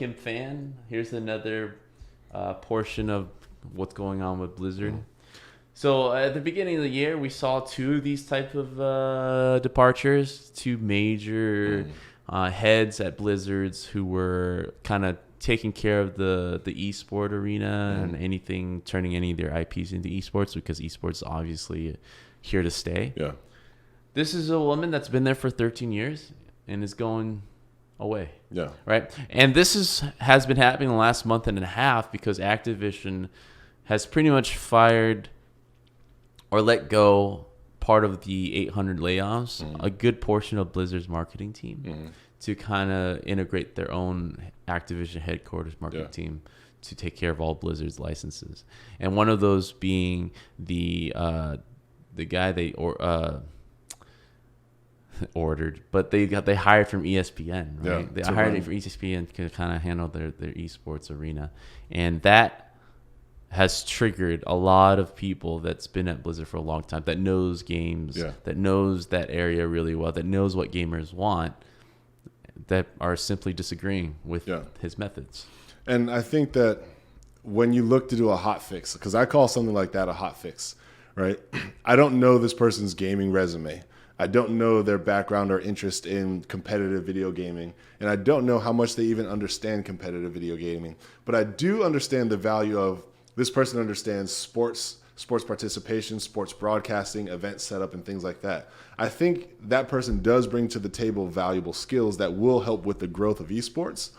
Kim fan. Here's another portion of what's going on with Blizzard. So at the beginning of the year, we saw two of these type of departures, two major heads at Blizzards who were kind of taking care of the esport arena and anything, turning any of their IPs into esports, because esports is obviously here to stay. Yeah. This is a woman that's been there for 13 years and is going away. Yeah. Right. And this has been happening the last month and a half because Activision has pretty much fired or let go part of the 800 layoffs, a good portion of Blizzard's marketing team to kind of integrate their own Activision headquarters marketing team to take care of all Blizzard's licenses. And one of those being the guy they ordered, but they hired from ESPN, right? Yeah, They hired him from ESPN to kind of handle their esports arena. And that has triggered a lot of people that's been at Blizzard for a long time, that knows games, that knows that area really well, that knows what gamers want, that are simply disagreeing with his methods. And I think that when you look to do a hot fix, because I call something like that a hot fix, right? I don't know this person's gaming resume. I don't know their background or interest in competitive video gaming, and I don't know how much they even understand competitive video gaming. But I do understand the value of this person understands sports participation, sports broadcasting, event setup, and things like that. I think that person does bring to the table valuable skills that will help with the growth of esports.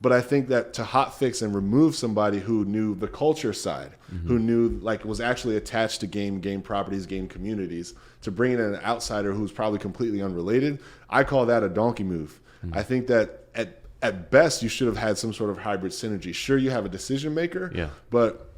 But I think that to hot fix and remove somebody who knew the culture side, who knew, like, was actually attached to game properties, game communities, to bring in an outsider who's probably completely unrelated, I call that a donkey move. I think that at best you should have had some sort of hybrid synergy. Sure, you have a decision maker, but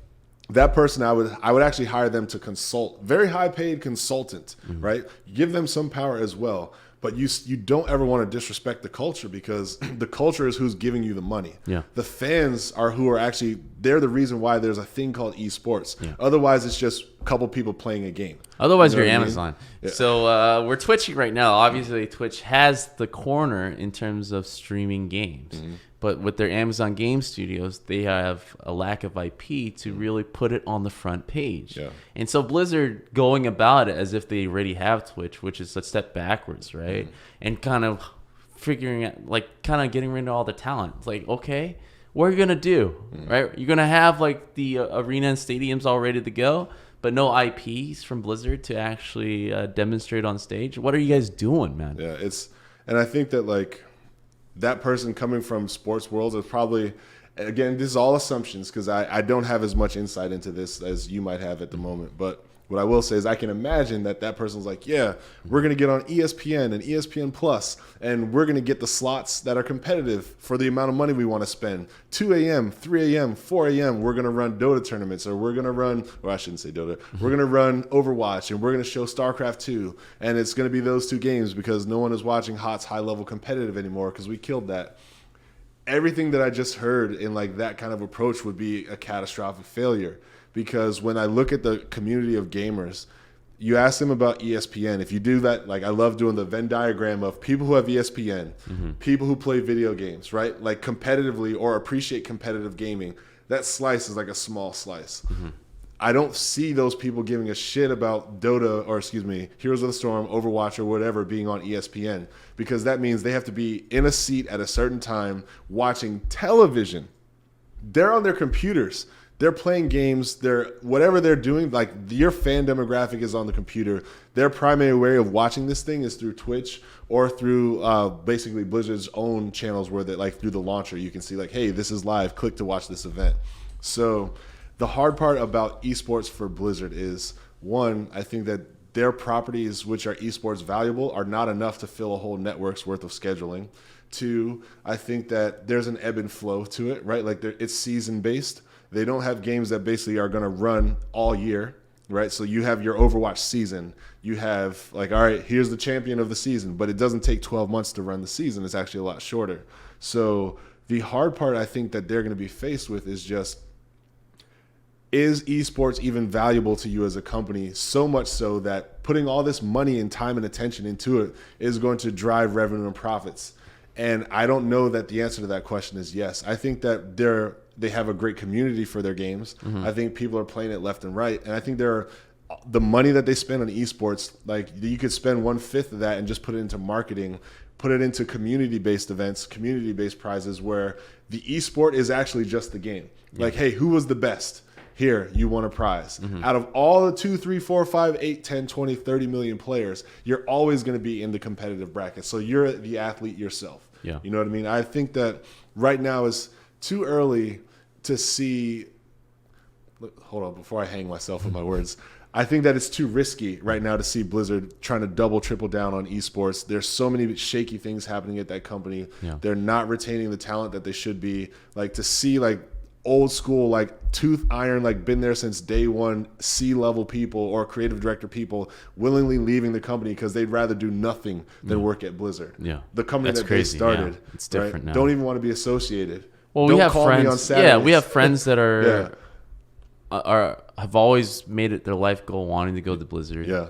that person, I would actually hire them to consult, very high paid consultant, right? Give them some power as well. But you don't ever want to disrespect the culture, because the culture is who's giving you the money. Yeah. The fans are who are actually, they're the reason why there's a thing called esports. Yeah. Otherwise, it's just a couple people playing a game. Otherwise, you're Amazon. Yeah. So we're twitching right now. Obviously, Twitch has the corner in terms of streaming games. But with their Amazon Game Studios, they have a lack of IP to really put it on the front page. Yeah. And so Blizzard going about it as if they already have Twitch, which is a step backwards, right? And kind of figuring out, like, kind of getting rid of all the talent. It's like, okay, what are you going to do, right? You're going to have, like, the arena and stadiums all ready to go, but no IPs from Blizzard to actually demonstrate on stage. What are you guys doing, man? Yeah, and I think that, like, that person coming from sports worlds is probably, again, this is all assumptions because I don't have as much insight into this as you might have at the moment. But what I will say is I can imagine that person's like, yeah, we're going to get on ESPN and ESPN Plus, and we're going to get the slots that are competitive for the amount of money we want to spend. 2 a.m., 3 a.m., 4 a.m., we're going to run Dota tournaments, or we're going to run, or I shouldn't say Dota, we're going to run Overwatch, and we're going to show StarCraft 2, and it's going to be those two games because no one is watching HOTS high-level competitive anymore because we killed that. Everything that I just heard in, like, that kind of approach would be a catastrophic failure. Because when I look at the community of gamers, you ask them about ESPN. If you do that, like, I love doing the Venn diagram of people who have ESPN, people who play video games, right? Like, competitively or appreciate competitive gaming. That slice is like a small slice. I don't see those people giving a shit about Dota, or excuse me, Heroes of the Storm, Overwatch, or whatever being on ESPN, because that means they have to be in a seat at a certain time watching television. They're on their computers. They're playing games. Whatever they're doing, like, your fan demographic is on the computer. Their primary way of watching this thing is through Twitch or through basically Blizzard's own channels, where they, like, through the launcher, you can see, like, hey, this is live. Click to watch this event. So the hard part about esports for Blizzard is, one, I think that their properties, which are esports valuable, are not enough to fill a whole network's worth of scheduling. Two, I think that there's an ebb and flow to it, right? Like, it's season based. They don't have games that basically are going to run all year, right? So you have your Overwatch season. You have, like, all right, here's the champion of the season, but it doesn't take 12 months to run the season. It's actually a lot shorter. So the hard part I think that they're going to be faced with is just, is esports even valuable to you as a company, so much so that putting all this money and time and attention into it is going to drive revenue and profits? And I don't know that the answer to that question is yes. I think that they have a great community for their games. I think people are playing it left and right. And I think the money that they spend on esports, like you could spend 1/5 of that and just put it into marketing, put it into community-based events, community-based prizes where the esport is actually just the game. Like, hey, who was the best? Here, you won a prize. Out of all the 2, 3, 4, 5, 8, 10, 20, 30 million players, you're always going to be in the competitive bracket. So you're the athlete yourself. Yeah. You know what I mean? I think that right now is too early to see. Hold on, before I hang myself with my words. I think that it's too risky right now to see Blizzard trying to double, triple down on esports. There's so many shaky things happening at that company. Yeah. They're not retaining the talent that they should be. Like to see like old school, like tooth iron, like been there since day one, C-level people or creative director people willingly leaving the company because they'd rather do nothing than work at Blizzard. Yeah. The company That's that crazy. they started. Yeah. It's different now. Don't even want to be associated. Well, Don't we have call me on friends. Saturdays. Yeah, we have friends that Yeah. have always made it their life goal wanting to go to Blizzard. Yeah.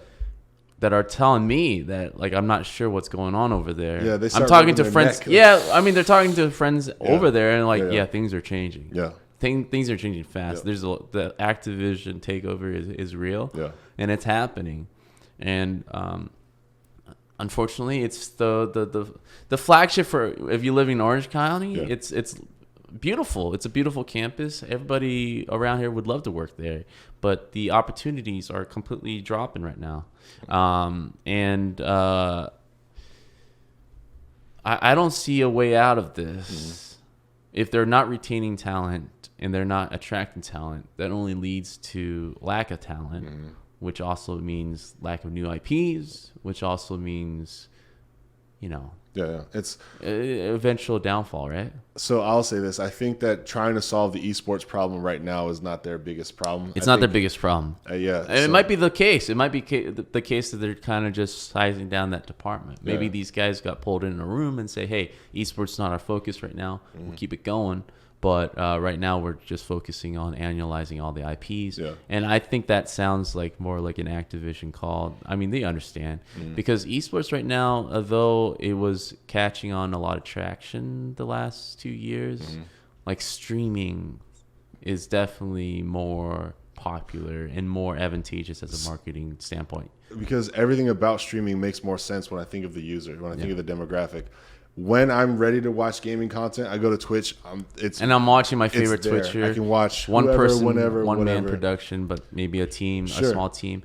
That are telling me that like I'm not sure what's going on over there. Yeah, they I'm start talking to rubbing their friends. neck. Yeah, I mean they're talking to friends over there and like Yeah, yeah, yeah. things are changing. Yeah. Things are changing fast. Yeah. There's the Activision takeover is real. Yeah. And it's happening, and unfortunately, it's the flagship for if you live in Orange County. Yeah. It's beautiful. It's a beautiful campus. Everybody around here would love to work there, but the opportunities are completely dropping right now, I don't see a way out of this. If they're not retaining talent and they're not attracting talent, that only leads to lack of talent, which also means lack of new IPs, which also means, Yeah. It's eventual downfall, right? so I'll say this. I think that trying to solve the esports problem right now is not their biggest problem. It's not their biggest problem. Yeah. And it might be the case. It might be the case that they're kind of just sizing down that department. Maybe Yeah. these guys got pulled in a room and say, hey, esports is not our focus right now. We'll keep it going. But right now we're just focusing on annualizing all the IPs. Yeah. And I think that sounds like more like an Activision call. I mean, they understand. Because esports right now, although it was catching on a lot of traction the last 2 years, like streaming is definitely more popular and more advantageous as a marketing standpoint. Because everything about streaming makes more sense when I think of the user, when I think of the demographic. When I'm ready to watch gaming content, I go to Twitch. And I'm watching my favorite there. Twitcher. I can watch one whoever, person, whenever, one whatever. man production, but maybe a team, Sure. a small team.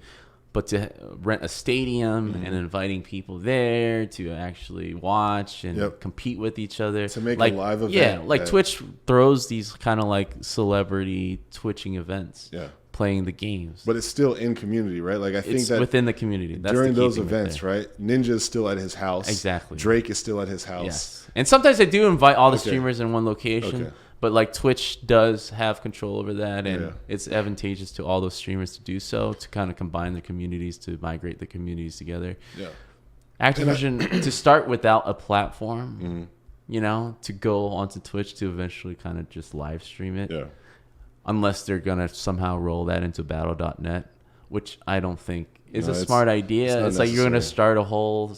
But to rent a stadium and inviting people there to actually watch and compete with each other. To make like, a live event. Yeah, like that- Twitch throws these kind of like celebrity twitching events. Yeah. Playing the games. But it's still in community, right? Like I think It's that within the community. That's during the key those thing events, there. right? Ninja is still at his house. Exactly. Drake is still at his house. Yes. And sometimes they do invite all the Okay. streamers in one location, Okay. but like Twitch does have control over that, and Yeah. it's advantageous to all those streamers to do so, to kind of combine the communities, to migrate the communities together. Yeah. Activision, to start without a platform, to go onto Twitch to eventually kind of just live stream it, Yeah. unless they're going to somehow roll that into battle.net, which I don't think is No, a it's- smart idea. not It's like you're going to necessary. start a whole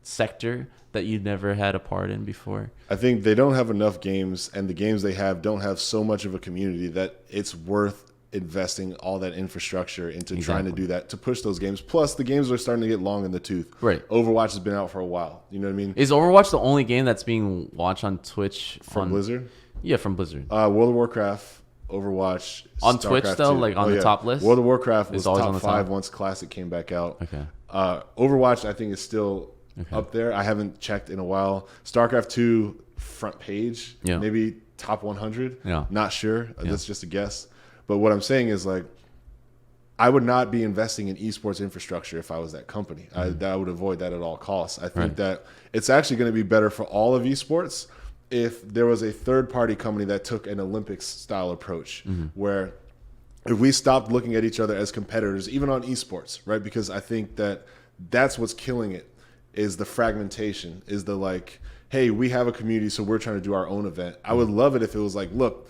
sector that you never had a part in before. I think they don't have enough games, and the games they have don't have so much of a community that it's worth investing all that infrastructure into trying to Exactly. do that, to push those games. Plus, the games are starting to get long in the tooth. Right. Overwatch has been out for a while. You know what I mean? Is Overwatch the only game that's being watched on Twitch? From Blizzard? Yeah, from Blizzard. World of Warcraft, Overwatch. On Twitch, StarCraft though? 2. Like, on the top list? World of Warcraft It's was always top on the 5 top? once Classic came back out. Okay. Overwatch, I think, is still Okay. up there. I haven't checked in a while. StarCraft 2, front page, Yeah. maybe top 100. Yeah. Not sure. That's just a guess. But what I'm saying is, like, I would not be investing in esports infrastructure if I was that company. I would avoid that at all costs. I think Right. that it's actually going to be better for all of esports if there was a third-party company that took an Olympics-style approach, where if we stopped looking at each other as competitors, even on esports, right? Because I think that that's what's killing it, is the fragmentation, is the like, hey, we have a community, so we're trying to do our own event. I would love it if it was like, look,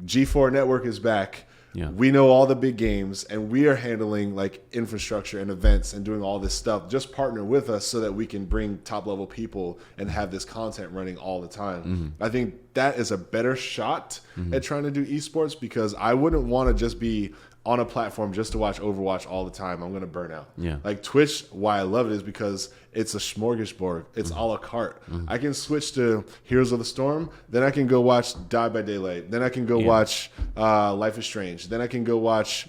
G4 Network is back. Yeah. We know all the big games, and we are handling like infrastructure and events and doing all this stuff. Just partner with us so that we can bring top level people and have this content running all the time. Mm-hmm. I think that is a better shot at trying to do esports, because I wouldn't want to just be on a platform just to watch Overwatch all the time. I'm going to burn out. Yeah. Like Twitch, why I love it is because it's a smorgasbord. It's a la carte. I can switch to Heroes of the Storm. Then I can go watch Die by Daylight. Then I can go watch Life is Strange. Then I can go watch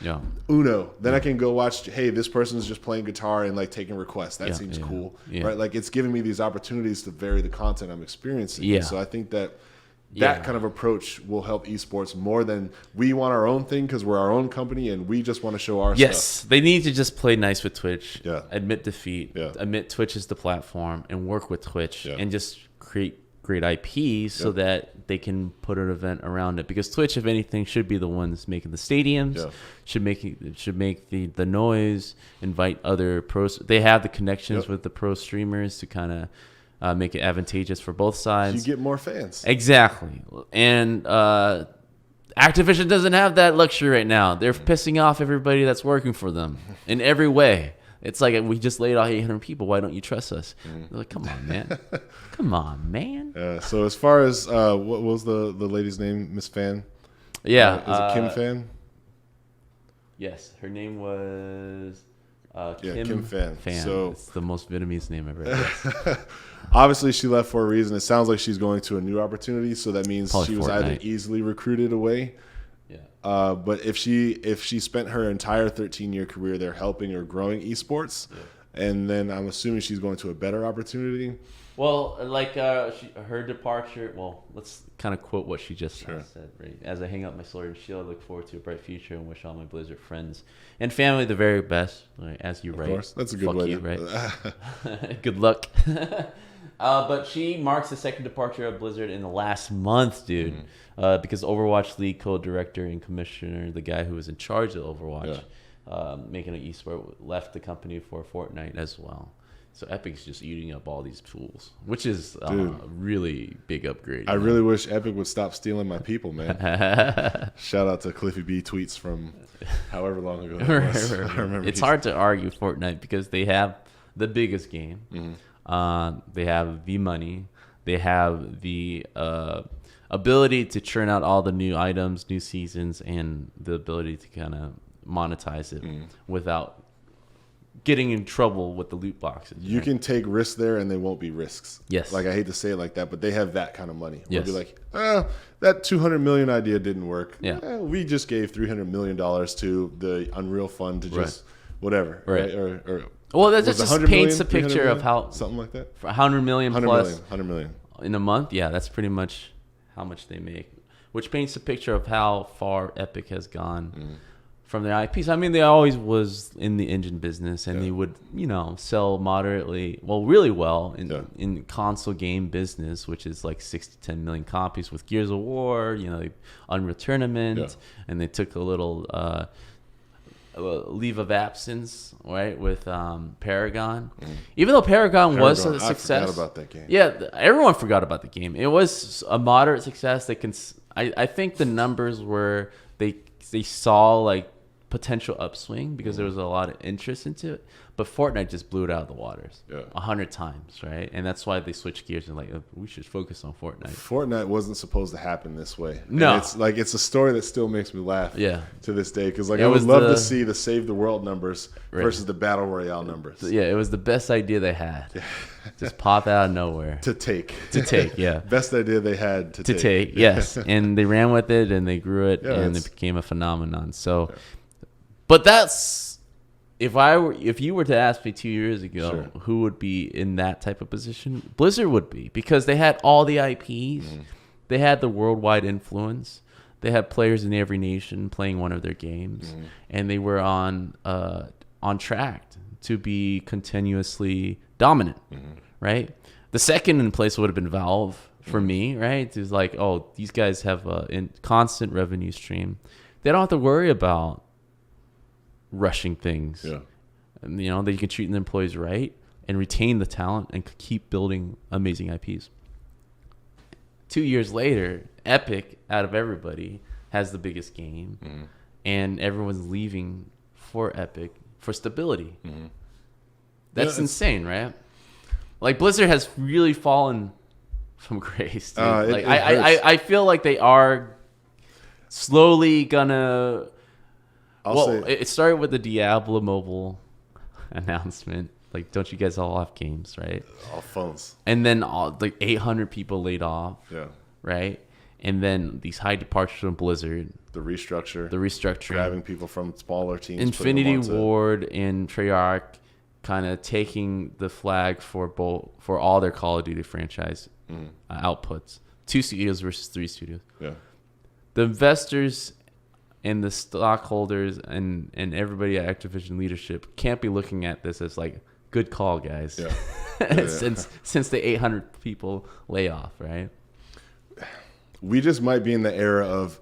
Uno. Then I can go watch, hey, this person's just playing guitar and like taking requests. That seems cool. Yeah. Right? Like it's giving me these opportunities to vary the content I'm experiencing. Yeah. So I think that kind of approach will help esports more than we want our own thing because we're our own company and we just want to show our stuff. Yes, they need to just play nice with Twitch, admit defeat, admit Twitch is the platform, and work with Twitch and just create great IPs so that they can put an event around it. Because Twitch, if anything, should be the ones making the stadiums, should make the noise, invite other pros. They have the connections with the pro streamers to kind of make it advantageous for both sides. You get more fans. Exactly. And Activision doesn't have that luxury right now. They're pissing off everybody that's working for them in every way. It's like, we just laid off 800 people. Why don't you trust us? They're like, come on, man. Come on, man. So as far as, what was the lady's name? Miss Fan? Yeah. Is it Kim Fan? Yes. Her name was Kim Fan. So it's the most Vietnamese name ever heard. Obviously, she left for a reason. It sounds like she's going to a new opportunity, so that means Probably she was either easily recruited away. Yeah. But if she spent her entire 13-year career there helping or growing esports, and then I'm assuming she's going to a better opportunity. Well, like her departure. Well, let's kind of quote what she just said. Right? As I hang up my sword and shield, I look forward to a bright future and wish all my Blizzard friends and family the very best. Right? As you write, of course, that's a good way. Right? Good luck. But she marks the second departure of Blizzard in the last month, dude. Because Overwatch League co-director and commissioner, the guy who was in charge of Overwatch, making an esport, left the company for Fortnite as well. So Epic's just eating up all these tools, which is a really big upgrade. I really wish Epic would stop stealing my people, man. Shout out to Cliffy B tweets from however long ago that was. I remember it's hard to argue Fortnite because they have the biggest game. They have the money. They have the ability to churn out all the new items, new seasons, and the ability to kind of monetize it without getting in trouble with the loot boxes. You can take risks there and they won't be risks. Yes. Like, I hate to say it like that, but they have that kind of money. Yes. We'll be like, that $200 million idea didn't work. Yeah. We just gave $300 million to the Unreal Fund to just whatever. Right. Or well, that just paints a picture of how something like that. For 100 million plus 100 million in a month. Yeah, that's pretty much how much they make, which paints a picture of how far Epic has gone from their IPs. I mean, they always was in the engine business, and they would, sell moderately, really well in console game business, which is like 6 to 10 million copies with Gears of War, Unreal Tournament, and they took a little leave of absence, right, with Paragon. Even though Paragon was a success. I forgot about that game. Yeah, everyone forgot about the game. It was a moderate success. I think the numbers were they saw like potential upswing because there was a lot of interest into it, but Fortnite just blew it out of the waters 100 times, right? And that's why they switched gears and we should focus on Fortnite. Fortnite wasn't supposed to happen this way. No, and it's a story that still makes me laugh. To this day, because I would love to see the Save the World numbers versus the Battle Royale numbers. Yeah, it was the best idea they had. Just pop out of nowhere to take. Best idea they had to take. Yes, and they ran with it and they grew it and it became a phenomenon. So. But that's if you were to ask me 2 years ago who would be in that type of position, Blizzard would be, because they had all the IPs, they had the worldwide influence, they had players in every nation playing one of their games, and they were on track to be continuously dominant, right? The second in place would have been Valve for me, right? It's like, oh, these guys have a constant revenue stream. They don't have to worry about rushing things. And, that you can treat the employees right and retain the talent and keep building amazing IPs. 2 years later, Epic, out of everybody, has the biggest game. and everyone's leaving for Epic for stability. That's insane, right? Like Blizzard has really fallen from grace. Dude. I feel like they are slowly gonna. It started with the Diablo mobile announcement. Like, don't you guys all have games, right? All phones. And then 800 people laid off. Yeah. Right? And then these high departures from Blizzard. The restructuring. Grabbing people from smaller teams. Infinity Ward and Treyarch kind of taking the flag for all their Call of Duty franchise outputs. 2 studios versus 3 studios. Yeah. The investors and the stockholders and everybody at Activision leadership can't be looking at this as like, good call, guys. Yeah. Since the 800 people layoff, right? We just might be in the era of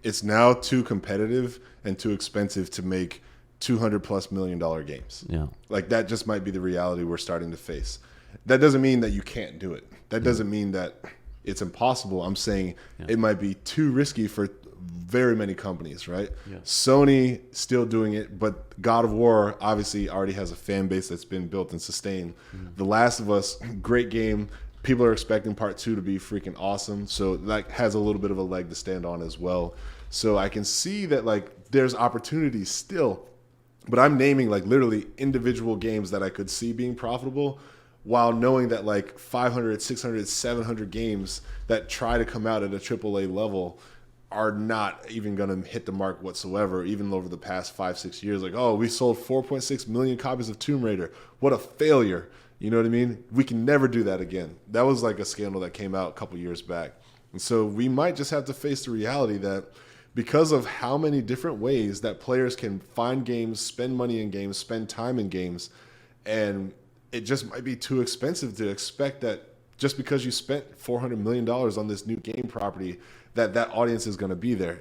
it's now too competitive and too expensive to make $200+ million games. Yeah. Like that just might be the reality we're starting to face. That doesn't mean that you can't do it. That doesn't mean that it's impossible. I'm saying it might be too risky for very many companies, right? Yeah. Sony still doing it, but God of War obviously already has a fan base that's been built and sustained. The Last of Us, great game. People are expecting part 2 to be freaking awesome. So that has a little bit of a leg to stand on as well. So I can see that like there's opportunities still, but I'm naming like literally individual games that I could see being profitable while knowing that like 500, 600, 700 games that try to come out at a AAA level are not even going to hit the mark whatsoever, even over the past 5-6 years. Like, oh, we sold 4.6 million copies of Tomb Raider. What a failure. You know what I mean? We can never do that again. That was like a scandal that came out a couple years back. And so we might just have to face the reality that because of how many different ways that players can find games, spend money in games, spend time in games, and it just might be too expensive to expect that just because you spent $400 million on this new game property, that audience is going to be there.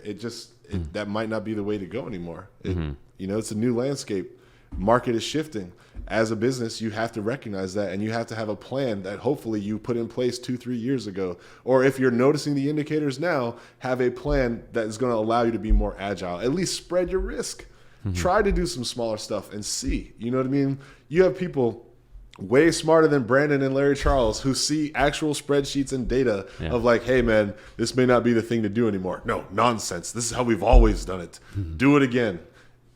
That might not be the way to go anymore. It's a new landscape. Market is shifting. As a business, you have to recognize that, and you have to have a plan that hopefully you put in place 2-3 years ago. Or if you're noticing the indicators now, have a plan that is going to allow you to be more agile. At least spread your risk. Try to do some smaller stuff and see. You know what I mean? You have people way smarter than Brandon and Larry Charles who see actual spreadsheets and data of like, hey, man, this may not be the thing to do anymore. No, nonsense. This is how we've always done it. Do it again.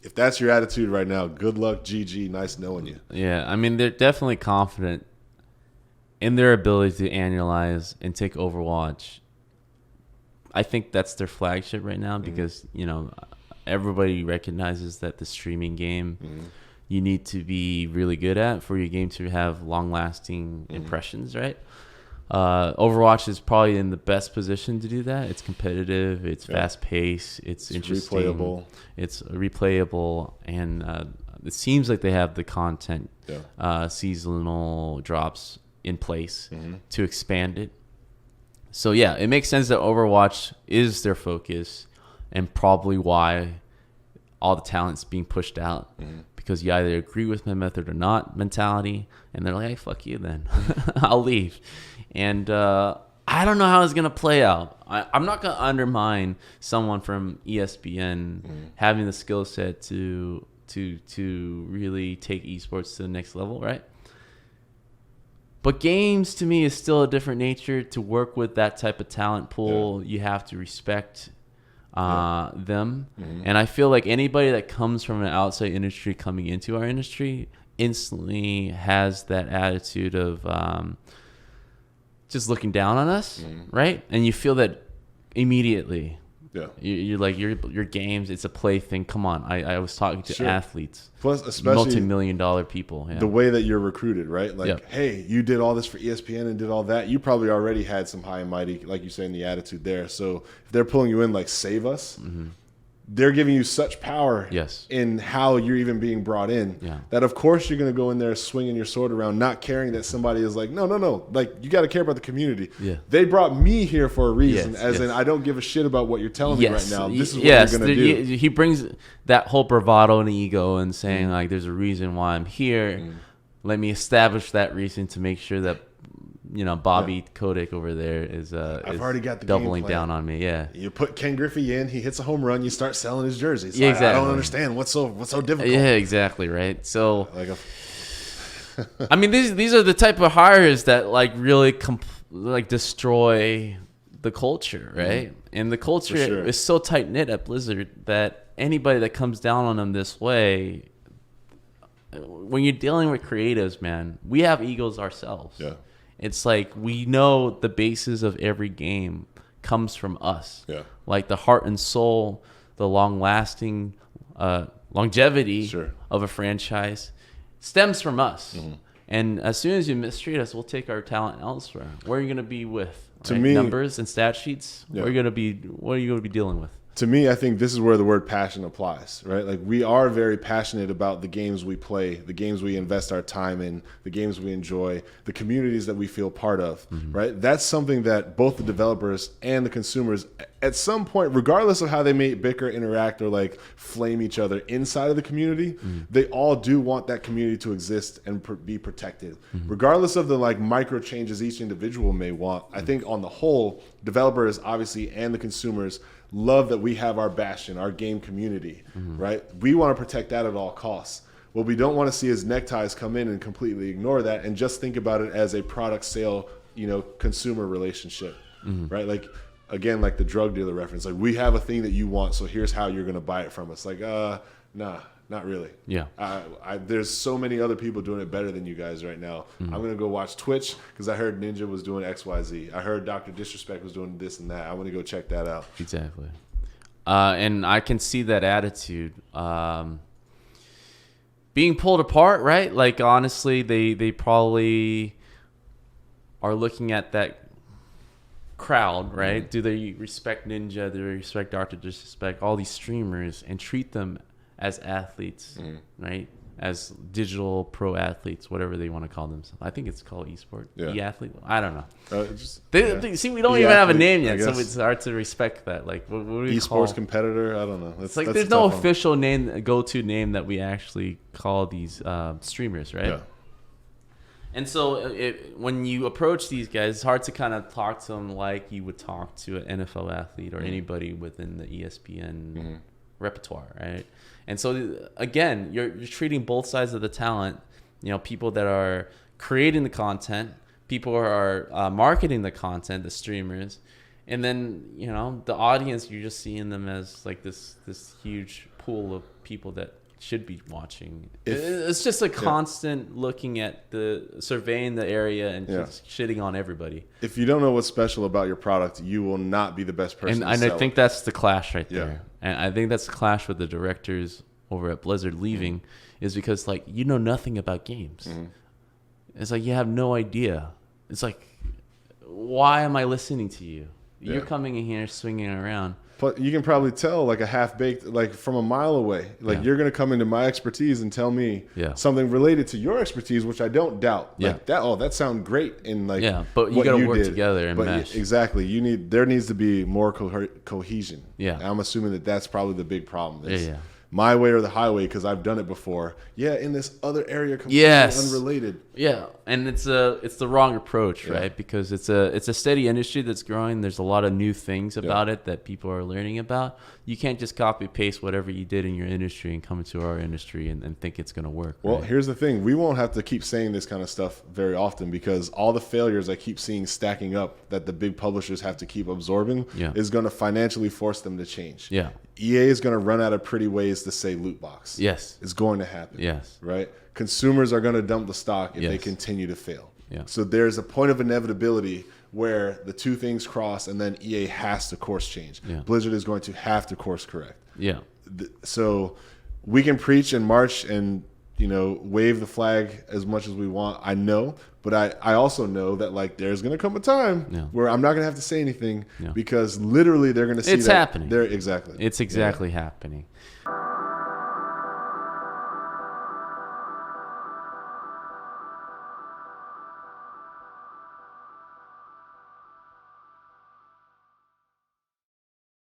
If that's your attitude right now, good luck, GG. Nice knowing you. Yeah, I mean, they're definitely confident in their ability to annualize and take Overwatch. I think that's their flagship right now because, everybody recognizes that the streaming game you need to be really good at for your game to have long-lasting impressions, right? Overwatch is probably in the best position to do that. It's competitive, it's fast-paced, it's interesting, it's replayable, and it seems like they have the content, seasonal drops in place to expand it. So yeah, it makes sense that Overwatch is their focus and probably why all the talent's being pushed out. Because you either agree with my method or not mentality, and they're like, hey, fuck you then. I'll leave. And I don't know how it's going to play out. I'm not going to undermine someone from ESPN having the skill set to really take esports to the next level, right? But games, to me, is still a different nature. To work with that type of talent pool, you have to respect them. And I feel like anybody that comes from an outside industry coming into our industry instantly has that attitude of just looking down on us, right? And you feel that immediately. You're like, your games, it's a play thing. Come on. I was talking to athletes. Plus, especially multi-million-dollar people. The way that you're recruited, right? Like, hey, you did all this for ESPN and did all that. You probably already had some high and mighty, like you say, in the attitude there. So if they're pulling you in like, save us, they're giving you such power in how you're even being brought in that, of course, you're going to go in there swinging your sword around, not caring that somebody is like, no. Like, you got to care about the community. They brought me here for a reason, in I don't give a shit about what you're telling me right now. This is what you're going to do. He brings that whole bravado and ego and saying, like, there's a reason why I'm here. Let me establish that reason to make sure that Bobby Kotick over there is is already got the doubling game plan. down on me. Yeah. You put Ken Griffey in, he hits a home run, you start selling his jerseys. Yeah, exactly. I don't understand what's so difficult. Yeah, exactly, right? So Like I mean, these are the type of hires that like really destroy the culture, right? And the culture sure. is so tight knit at Blizzard that anybody that comes down on them this way, when you're dealing with creatives, man, we have egos ourselves. Yeah. It's like we know the basis of every game comes from us. Yeah. Like the heart and soul, the long-lasting longevity Sure. of a franchise stems from us. And as soon as you mistreat us, we'll take our talent elsewhere. Where are you going to be with? To right? me- Numbers and stat sheets? Yeah. What are you going to be dealing with? To me, I think this is where the word passion applies, right? Like we are very passionate about the games we play, the games we invest our time in, the games we enjoy, the communities that we feel part of, right? That's something that both the developers and the consumers at some point, regardless of how they may bicker, interact, or like flame each other inside of the community, they all do want that community to exist and be protected. Regardless of the like micro changes each individual may want, I think on the whole, developers obviously and the consumers love that we have our bastion, our game community, right? We want to protect that at all costs. What we don't want to see is neckties come in and completely ignore that and just think about it as a product sale, consumer relationship, right? Like, again, like the drug dealer reference, like we have a thing that you want, so here's how you're going to buy it from us. Like, nah, not really. Yeah. There's so many other people doing it better than you guys right now. I'm going to go watch Twitch because I heard Ninja was doing XYZ. I heard Dr. Disrespect was doing this and that. I want to go check that out. Exactly. And I can see that attitude being pulled apart, right? Like, honestly, they probably are looking at that crowd, right? Do they respect Ninja? Do they respect Dr. Disrespect? All these streamers and treat them as athletes, right? As digital pro athletes, whatever they want to call themselves. I think it's called esport. Yeah. E-athlete? I don't know. See, we don't E-athlete, even have a name I yet, so guess. it's hard to respect that. Like, what do we Esports call? competitor? I don't know. It's like that's there's a no tough one. official name, go-to name that we actually call these streamers, right? Yeah. And so when you approach these guys, it's hard to kind of talk to them like you would talk to an NFL athlete or anybody within the ESPN repertoire, right? And so again, you're treating both sides of the talent. People that are creating the content, people who are marketing the content, the streamers, and then the audience. You're just seeing them as like this huge pool of people that should be watching. It's just a constant looking at surveying the area and just shitting on everybody. If you don't know what's special about your product, you will not be the best person And to sell I think that's the clash right there. Yeah. And I think that's the clash with the directors over at Blizzard leaving is because like you know nothing about games. It's like you have no idea. It's like, why am I listening to you? You're coming in here swinging around. But you can probably tell like a half-baked, like from a mile away. Like you're going to come into my expertise and tell me something related to your expertise, which I don't doubt. Like that sounds great in like but you got to work together and but mesh. Exactly. There needs to be more cohesion. Yeah. And I'm assuming that that's probably the big problem. Is Yeah. my way or the highway because I've done it before. Yeah, in this other area completely unrelated. Yeah, and it's the wrong approach, right? Because it's a steady industry that's growing. There's a lot of new things about it that people are learning about. You can't just copy paste whatever you did in your industry and come into our industry and think it's going to work. Well, right? here's the thing. We won't have to keep saying this kind of stuff very often because all the failures I keep seeing stacking up that the big publishers have to keep absorbing is going to financially force them to change. Yeah. EA is going to run out of pretty ways to say loot box. Yes. It's going to happen. Yes. Right? Consumers are going to dump the stock if they continue to fail. Yeah. So there's a point of inevitability where the two things cross and then EA has to course change. Yeah. Blizzard is going to have to course correct. Yeah. So we can preach and march and wave the flag as much as we want. I know, but I also know that like there's gonna come a time where I'm not gonna have to say anything because literally they're gonna see it's happening. Exactly. It's exactly happening.